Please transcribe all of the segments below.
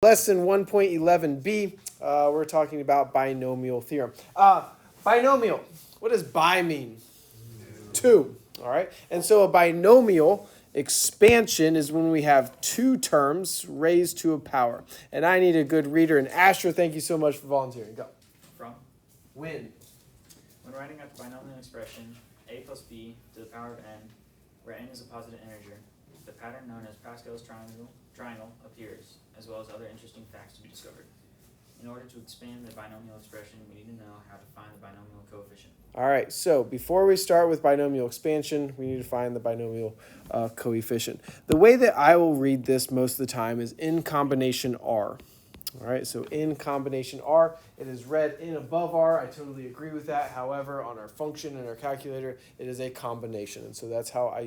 Lesson 1.11b, we're talking about binomial theorem. Binomial, what does bi mean? Two, all right? And so a binomial expansion is when we have two terms raised to a power. And I need a good reader. And Asher, thank you so much for volunteering. Go. From? When writing out the binomial expression a plus b to the power of n, where n is a positive integer, the pattern known as Pascal's triangle appears, as well as other interesting facts to be discovered. In order to expand the binomial expression, we need to know how to find the binomial coefficient. All right, so before we start with binomial expansion, we need to find the binomial coefficient. The way that I will read this most of the time is in combination R. All right, so in combination R, it is read in above R. I totally agree with that. However, on our function and our calculator, it is a combination. And so that's how I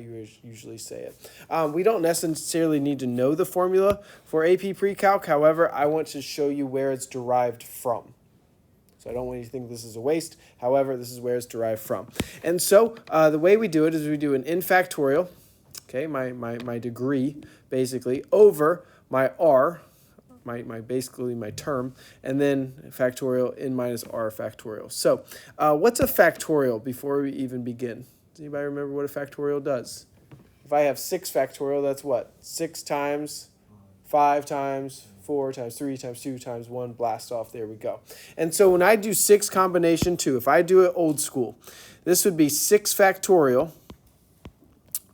usually say it. We don't necessarily need to know the formula for AP Pre-Calc. However, I want to show you where it's derived from. So I don't want you to think this is a waste. However, this is where it's derived from. And so the way we do it is we do an n factorial, okay, my degree, basically, over my R, basically my term, and then factorial n minus r factorial. So what's a factorial before we even begin? Does anybody remember what a factorial does? If I have 6 factorial, that's what? 6 times 5 times 4 times 3 times 2 times 1, blast off, there we go. And so when I do 6 combination 2, if I do it old school, this would be 6 factorial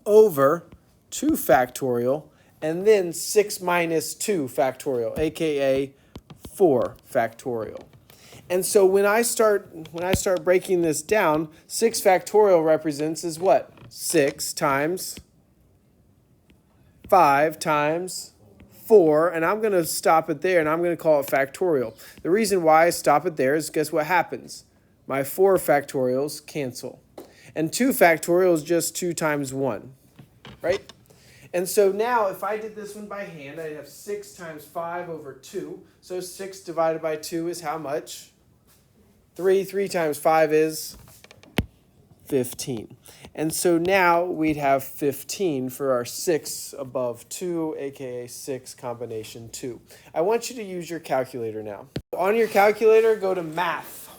over 2 factorial, and then 6 minus 2 factorial, aka 4 factorial. And so when I start breaking this down, 6 factorial represents is what? 6 times 5 times 4, and I'm going to stop it there, and I'm going to call it factorial. The reason why I stop it there is guess what happens? My 4 factorials cancel. And 2 factorial is just 2 times 1, right? And so now, if I did this one by hand, I'd have 6 times 5 over 2. So 6 divided by 2 is how much? 3. 3 times 5 is 15. And so now we'd have 15 for our 6 above 2, aka 6 combination 2. I want you to use your calculator now. On your calculator, go to math.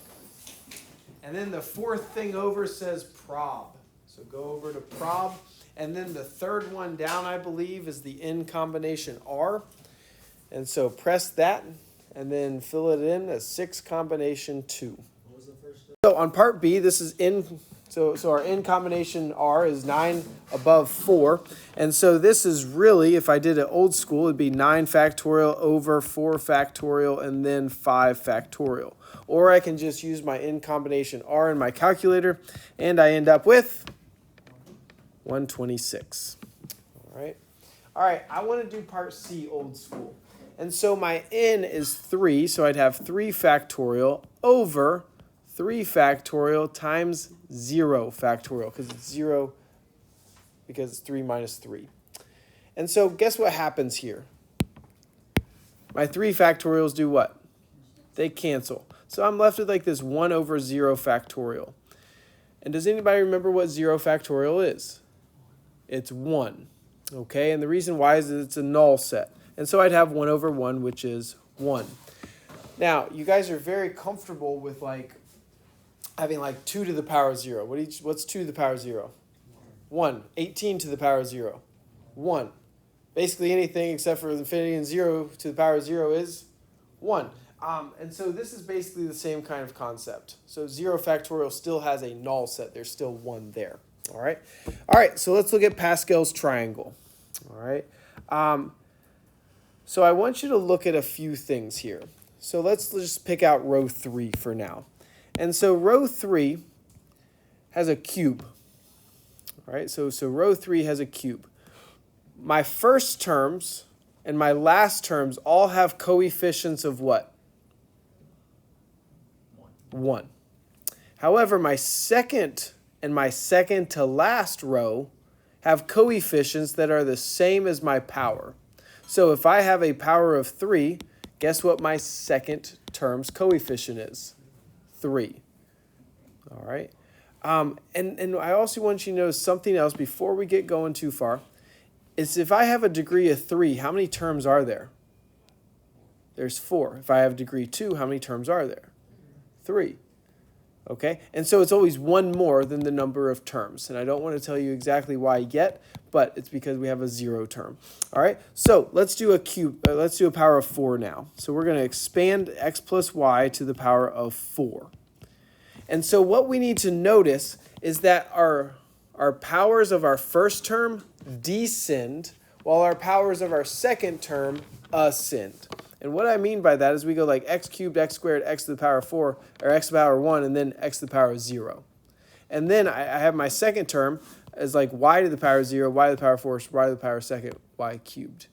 And then the fourth thing over says prob. So go over to prob. And then the third one down, I believe, is the in combination R. And so press that and then fill it in as 6 combination 2. What was the first step? So on part B, this is in, so our in combination R is 9 above 4. And so this is really, if I did it old school, it'd be 9 factorial over 4 factorial and then 5 factorial. Or I can just use my in combination R in my calculator and I end up with 126. All right, I want to do part C old school. And so my n is 3, so I'd have 3 factorial over 3 factorial times 0 factorial, because it's 0, because it's 3 minus 3. And so guess what happens here? My 3 factorials do what? They cancel. So I'm left with like this 1 over 0 factorial. And does anybody remember what 0 factorial is? It's 1, okay? And the reason why is that it's a null set. And so I'd have 1 over 1, which is 1. Now, you guys are very comfortable with like having like 2 to the power of 0. What's 2 to the power of 0? 1. 18 to the power of 0. 1. Basically anything except for infinity and 0 to the power of 0 is 1. And so this is basically the same kind of concept. So 0 factorial still has a null set. There's still 1 there. All right, so let's look at Pascal's triangle. All right, so I want you to look at a few things here. So let's just pick out row 3 for now. And so row 3 has a cube. All right, so row 3 has a cube. My first terms and my last terms all have coefficients of what? 1. However, my second and my second to last row have coefficients that are the same as my power. So if I have a power of 3, guess what my second term's coefficient is? 3. All right. And I also want you to know something else before we get going too far. Is if I have a degree of 3, how many terms are there? There's 4. If I have degree 2, how many terms are there? 3. Okay, and so it's always one more than the number of terms. And I don't want to tell you exactly why yet, but it's because we have a 0 term. All right, so let's do a power of 4 now. So we're going to expand x plus y to the power of 4. And so what we need to notice is that our powers of our first term descend, while our powers of our second term ascend. And what I mean by that is we go like x cubed, x squared, x to the power of 4, or x to the power of 1, and then x to the power of 0. And then I have my second term as like y to the power of 0, y to the power of 4, y to the power of second, y cubed.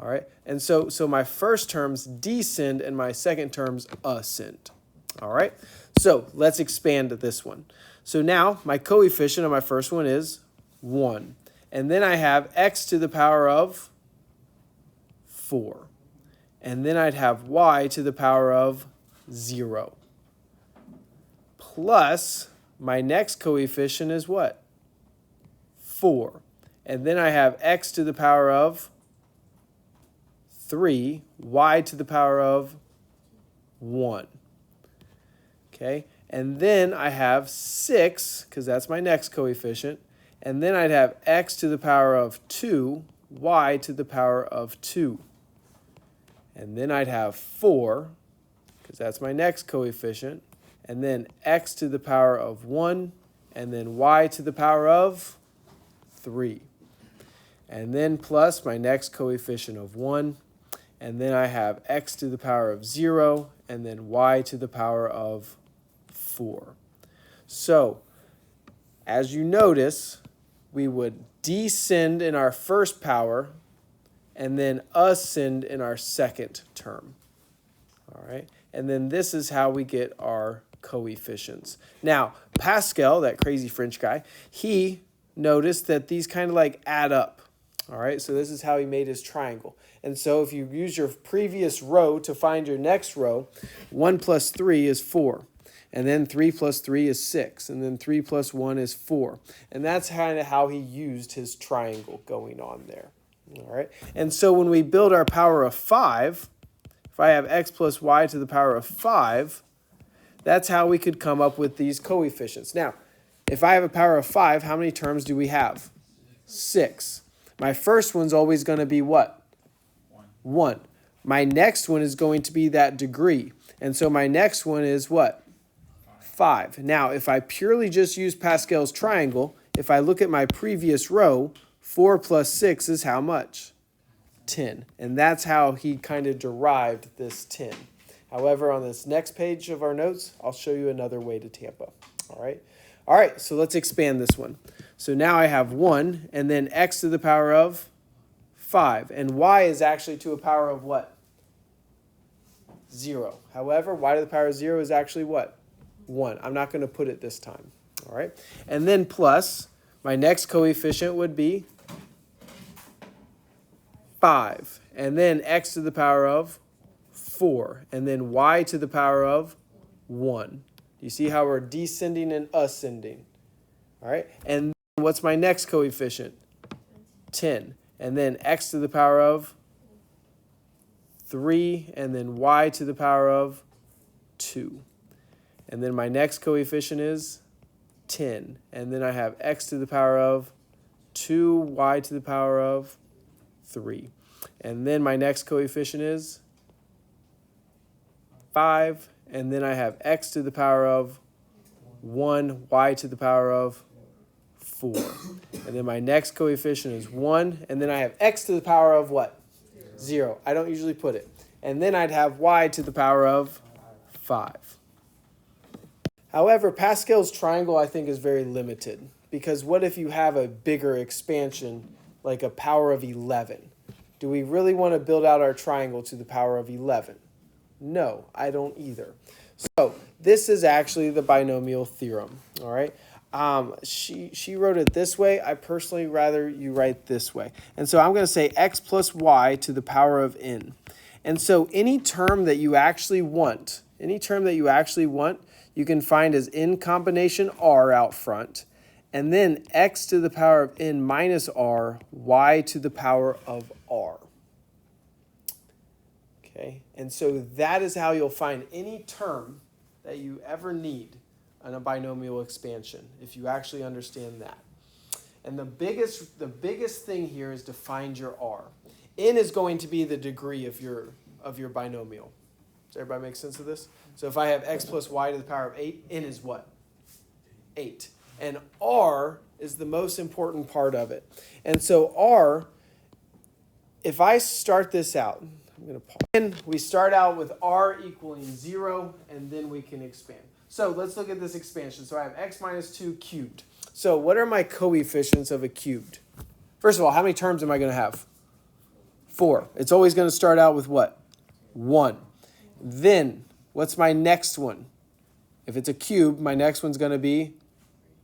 All right? And so my first terms descend and my second terms ascend. All right? So let's expand this one. So now my coefficient of my first one is 1. And then I have x to the power of 4. And then I'd have y to the power of 0. Plus, my next coefficient is what? 4. And then I have x to the power of 3, y to the power of 1. Okay, and then I have 6, because that's my next coefficient. And then I'd have x to the power of 2, y to the power of 2. And then I'd have 4, because that's my next coefficient. And then x to the power of 1, and then y to the power of 3. And then plus my next coefficient of 1. And then I have x to the power of 0, and then y to the power of 4. So, as you notice, we would descend in our first power, and then ascend in our second term. All right, and then this is how we get our coefficients. Now, Pascal, that crazy French guy, he noticed that these kind of like add up. All right, so this is how he made his triangle. And so if you use your previous row to find your next row, 1 plus 3 is 4. And then 3 plus 3 is 6. And then 3 plus 1 is 4. And that's kind of how he used his triangle going on there. All right. And so when we build our power of 5, if I have x plus y to the power of 5, that's how we could come up with these coefficients. Now, if I have a power of 5, how many terms do we have? 6. My first one's always going to be what? 1. My next one is going to be that degree. And so my next one is what? 5. Now, if I purely just use Pascal's triangle, if I look at my previous row, 4 plus 6 is how much? 10. And that's how he kind of derived this 10. However, on this next page of our notes, I'll show you another way to Tampa. All right? All right, so let's expand this one. So now I have 1, and then x to the power of 5. And y is actually to a power of what? 0. However, y to the power of 0 is actually what? 1. I'm not going to put it this time. All right? And then plus, my next coefficient would be 5. And then x to the power of 4. And then y to the power of 1. You see how we're descending and ascending? All right? And what's my next coefficient? 10. And then x to the power of 3. And then y to the power of 2. And then my next coefficient is 10. And then I have x to the power of 2, y to the power of 3. And then my next coefficient is 5. And then I have x to the power of 1, y to the power of 4. And then my next coefficient is 1. And then I have x to the power of what? 0. I don't usually put it. And then I'd have y to the power of 5. However, Pascal's triangle, I think, is very limited. Because what if you have a bigger expansion, like a power of 11? Do we really want to build out our triangle to the power of 11? No, I don't either. So this is actually the binomial theorem. All right. She wrote it this way. I personally rather you write this way. And so I'm going to say x plus y to the power of n. And so any term that you actually want, you can find as n combination r out front. And then x to the power of n minus r, y to the power of r. Okay, and so that is how you'll find any term that you ever need in a binomial expansion, if you actually understand that. And the biggest thing here is to find your r. N is going to be the degree of your binomial. Does everybody make sense of this? So if I have x plus y to the power of 8, n is what? 8. And r is the most important part of it. And so r, if I start this out, I'm going to pause. And we start out with r equaling 0, and then we can expand. So let's look at this expansion. So I have x minus 2 cubed. So what are my coefficients of a cubed? First of all, how many terms am I going to have? 4. It's always going to start out with what? 1. Then, what's my next one? If it's a cube, my next one's going to be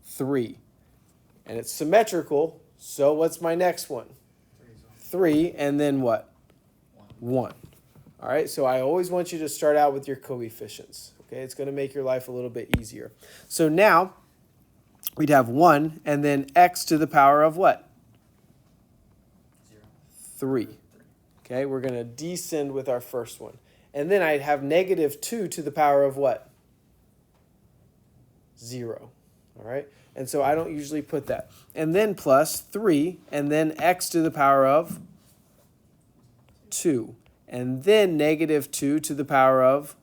3. And it's symmetrical, so what's my next one? 3, and then what? 1. All right, so I always want you to start out with your coefficients. Okay, it's going to make your life a little bit easier. So now, we'd have 1, and then x to the power of what? 3. Okay, we're going to descend with our first one. And then I'd have negative 2 to the power of what? 0. All right, and so I don't usually put that. And then plus 3, and then x to the power of 2. And then negative 2 to the power of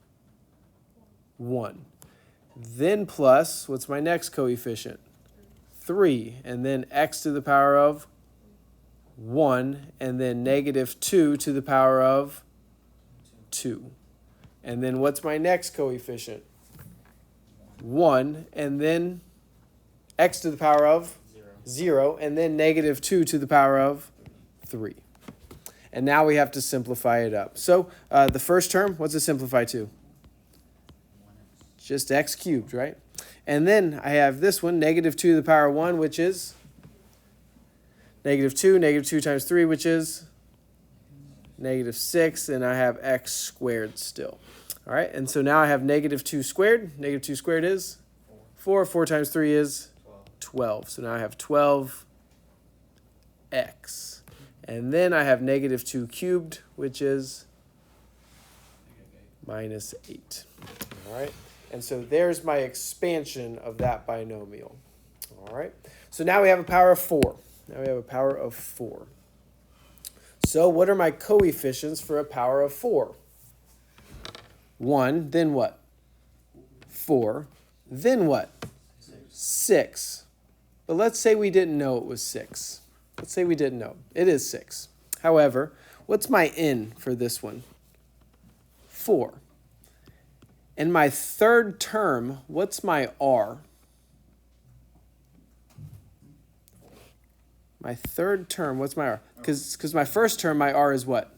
1. Then plus, what's my next coefficient? 3, and then x to the power of 1, and then negative 2 to the power of 2. And then what's my next coefficient? 1, and then x to the power of 0, and then negative 2 to the power of 3. And now we have to simplify it up. So the first term, what's it simplify to? Just x cubed, right? And then I have this one, negative 2 to the power of 1, which is negative 2 times 3, which is negative 6, and I have x squared still. All right, and so now I have negative 2 squared. Negative 2 squared is 4. 4 times 3 is 12. So now I have 12x. And then I have negative 2 cubed, which is minus 8. All right, and so there's my expansion of that binomial. All right, so now we have a power of 4. Now we have a power of 4. So what are my coefficients for a power of 4? 1, then what? 4, then what? 6. But let's say we didn't know it was 6. Let's say we didn't know. It is 6. However, what's my n for this one? 4. And my third term, what's my r? My third term, what's my r? Because my first term, my r is what?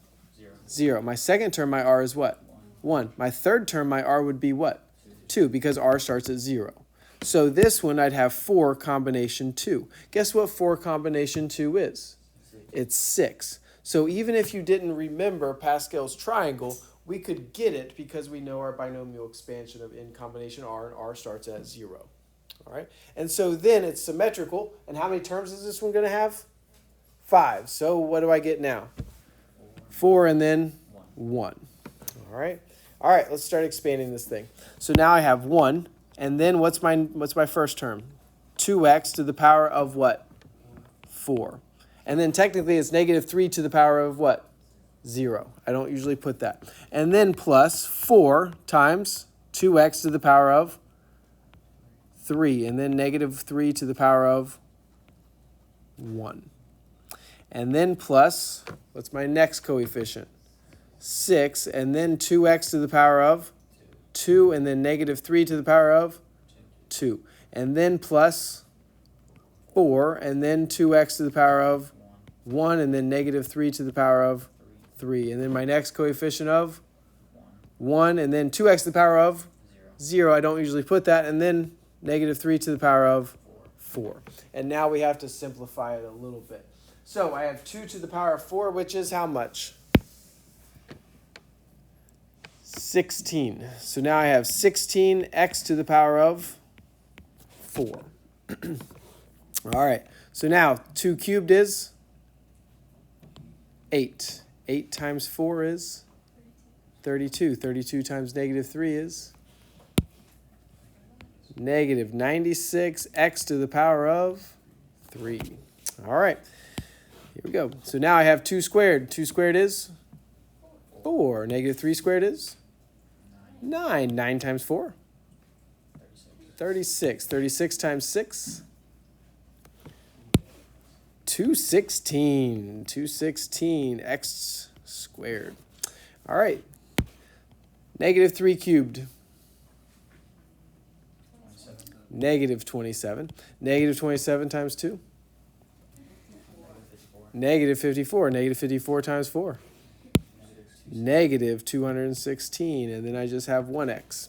0. My second term, my r is what? 1. My third term, my r would be what? 2, because r starts at 0. So this one, I'd have 4 combination 2. Guess what 4 combination 2 is? It's 6. So even if you didn't remember Pascal's triangle, we could get it because we know our binomial expansion of n combination r, and r starts at 0. All right, and so then it's symmetrical. And how many terms is this one going to have? 5. So what do I get now? 4 and then 1. All right, let's start expanding this thing. So now I have 1, and then what's my first term? 2x to the power of what? 4. And then technically it's negative 3 to the power of what? 0. I don't usually put that. And then plus 4 times 2x to the power of 3, and then negative 3 to the power of 1. And then plus, what's my next coefficient? 6, and then 2x to the power of 2, and then negative 3 to the power of 2. And then plus 4, and then 2x to the power of 1, and then negative 3 to the power of 3. And then my next coefficient of 1, and then 2x to the power of 0. I don't usually put that. And then negative 3 to the power of 4. And now we have to simplify it a little bit. So I have 2 to the power of 4, which is how much? 16. So now I have 16x to the power of 4. All right. So now 2 cubed is 8. 8 times 4 is 32. 32 times negative 3 is negative 96 x to the power of 3. All right, here we go. So now I have 2 squared. 2 squared is 4. Negative 3 squared is 9. 9 times 4? 36. 36 times 6? 216. 216 x squared. All right. Negative 3 cubed. Negative 27. Negative 27 times 2? Negative 54. Negative 54 times 4? Negative 216. And then I just have 1x.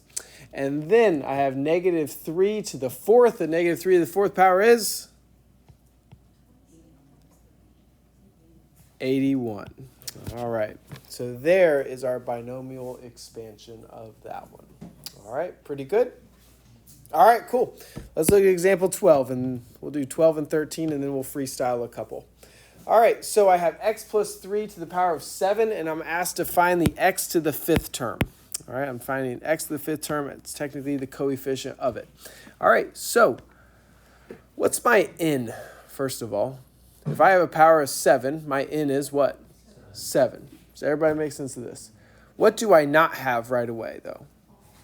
And then I have negative 3 to the 4th. And negative 3 to the 4th power is 81. All right. So there is our binomial expansion of that one. All right. Pretty good. All right, cool. Let's look at example 12, and we'll do 12 and 13, and then we'll freestyle a couple. All right, so I have x plus 3 to the power of 7, and I'm asked to find the x to the 5th term. All right, I'm finding x to the 5th term. It's technically the coefficient of it. All right, so what's my n, first of all? If I have a power of 7, my n is what? 7. So everybody make sense of this. What do I not have right away, though?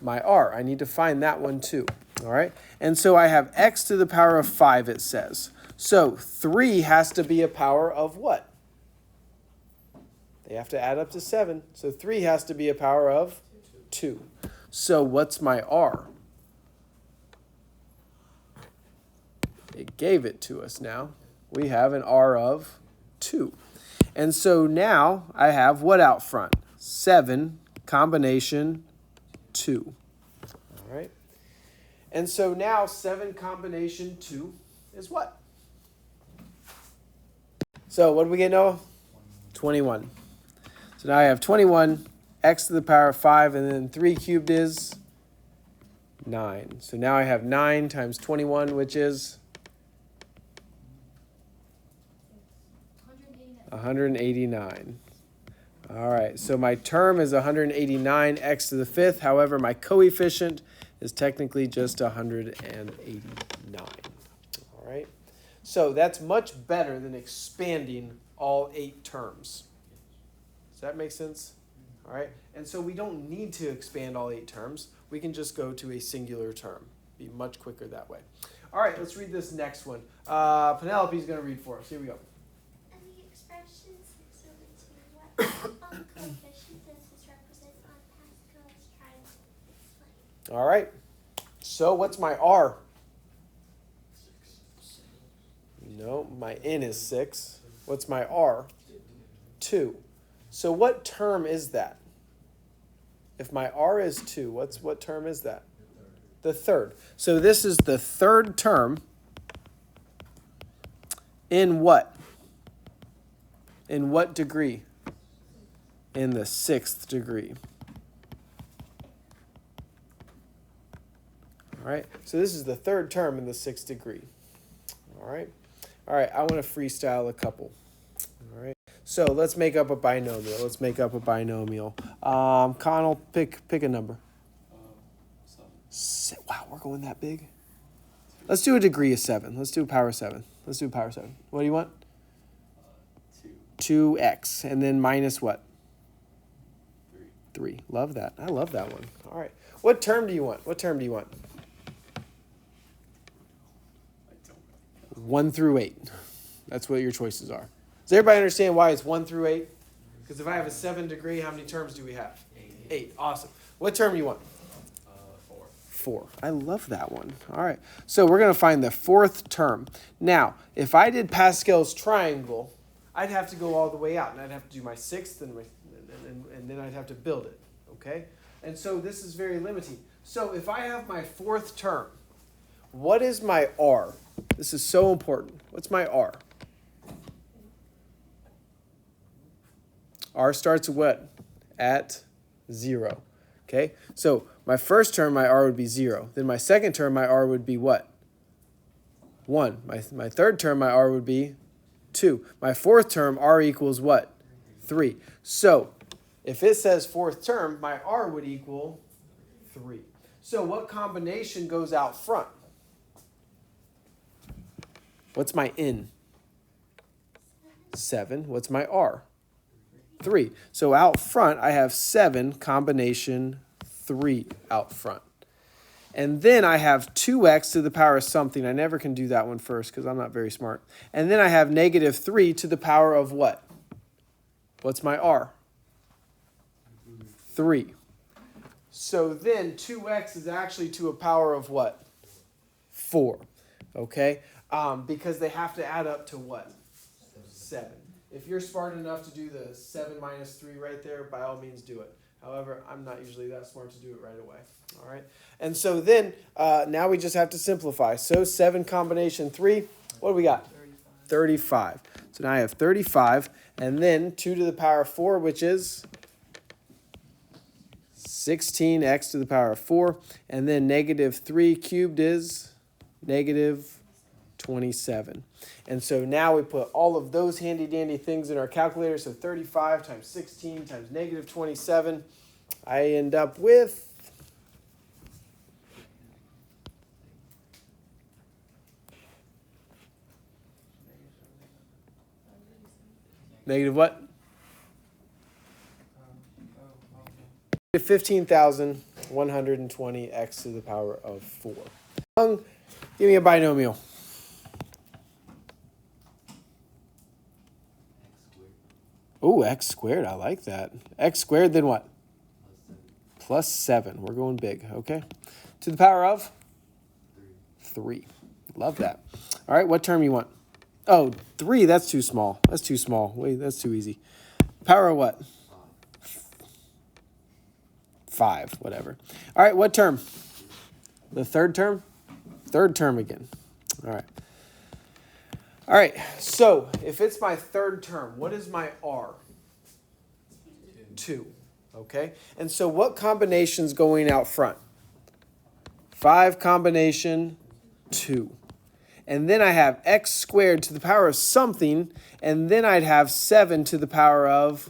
My r. I need to find that one, too. All right, and so I have x to the power of 5, it says. So 3 has to be a power of what? They have to add up to 7. So 3 has to be a power of 2. So what's my r? It gave it to us now. We have an r of 2. And so now I have what out front? 7 combination 2. All right. And so now 7 combination 2 is what? So what do we get, Noah? 21. So now I have 21, x to the power of 5, and then 3 cubed is 9. So now I have 9 times 21, which is 189. All right, so my term is 189 x to the 5th. However, my coefficient is technically just 189. All right, so that's much better than expanding all 8 terms. Does that make sense? All right, and so we don't need to expand all 8 terms. We can just go to a singular term. Be much quicker that way. All right, let's read this next one. Penelope's going to read for us. Here we go. Coefficient does this represent on Pascal's triangle? All right. So what's my r? 6. No, my n is 6. What's my r? 2. So what term is that? If my r is 2, what term is that? The third. So this is the third term in what? In what degree? In the 6th degree. All right, so this is the third term in the 6th degree. All right, I want to freestyle a couple. All right, so let's make up a binomial. Connell, pick a number. 7. Wow, we're going that big. Let's do a degree of 7. Let's do a power of 7. What do you want? 2. 2x, and then minus what? 3. Love that. I love that one. All right. What term do you want? 1 through 8. That's what your choices are. Does everybody understand why it's 1 through 8? Because if I have a 7 degree, how many terms do we have? 8. Awesome. What term do you want? 4. 4. I love that one. All right. So we're going to find the 4th term. Now, if I did Pascal's triangle, I'd have to go all the way out, and I'd have to do my 6th and then I'd have to build it, okay? And so this is very limiting. So if I have my 4th term, what is my r? This is so important. What's my r? R starts at what? At 0, okay? So my first term, my r would be 0. Then my second term, my r would be what? 1. My third term, my r would be 2. My 4th term, r equals what? 3. So If it says fourth term, my r would equal 3. So what combination goes out front? What's my n? 7. What's my r? 3. So out front, I have 7 combination 3 out front. And then I have 2x to the power of something. I never can do that one first because I'm not very smart. And then I have negative 3 to the power of what? What's my r? 3. So then 2x is actually to a power of what? 4. Okay? Because they have to add up to what? 7. If you're smart enough to do the 7 minus 3 right there, by all means do it. However, I'm not usually that smart to do it right away. All right? And so then, now we just have to simplify. So 7 combination 3, what do we got? 35. So now I have 35, and then 2 to the power of 4, which is 16x to the power of 4. And then negative 3 cubed is negative 27. And so now we put all of those handy-dandy things in our calculator. So 35 times 16 times negative 27. I end up with negative what? 15,120 x to the power of 4. Give me a binomial. Ooh, x squared. I like that. X squared, then what? Plus 7. We're going big, okay? To the power of? 3. Love that. All right, what term you want? Oh, 3, that's too small. That's too small. Wait, that's too easy. Power of what? 5, whatever. All right, what term? The third term? Third term again. All right. All right, so if it's my third term, what is my r? 2. Okay? And so what combination's going out front? 5 combination 2. And then I have x squared to the power of something, and then I'd have 7 to the power of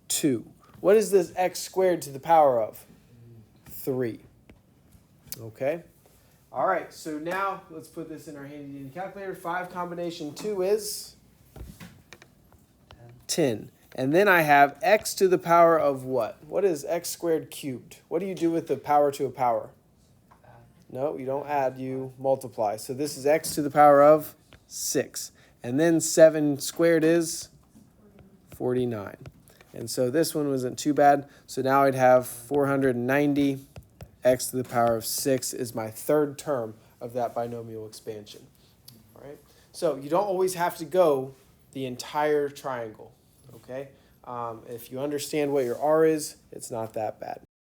2. What is this x squared to the power of? 3. Okay? All right, so now let's put this in our handy-dandy calculator. 5 combination 2 is 10. And then I have x to the power of what? What is x squared cubed? What do you do with the power to a power? No, you don't add, you multiply. So this is x to the power of 6. And then 7 squared is 49. And so this one wasn't too bad. So now I'd have 490. X to the power of 6 is my third term of that binomial expansion. All right. So you don't always have to go the entire triangle. Okay. If you understand what your r is, it's not that bad.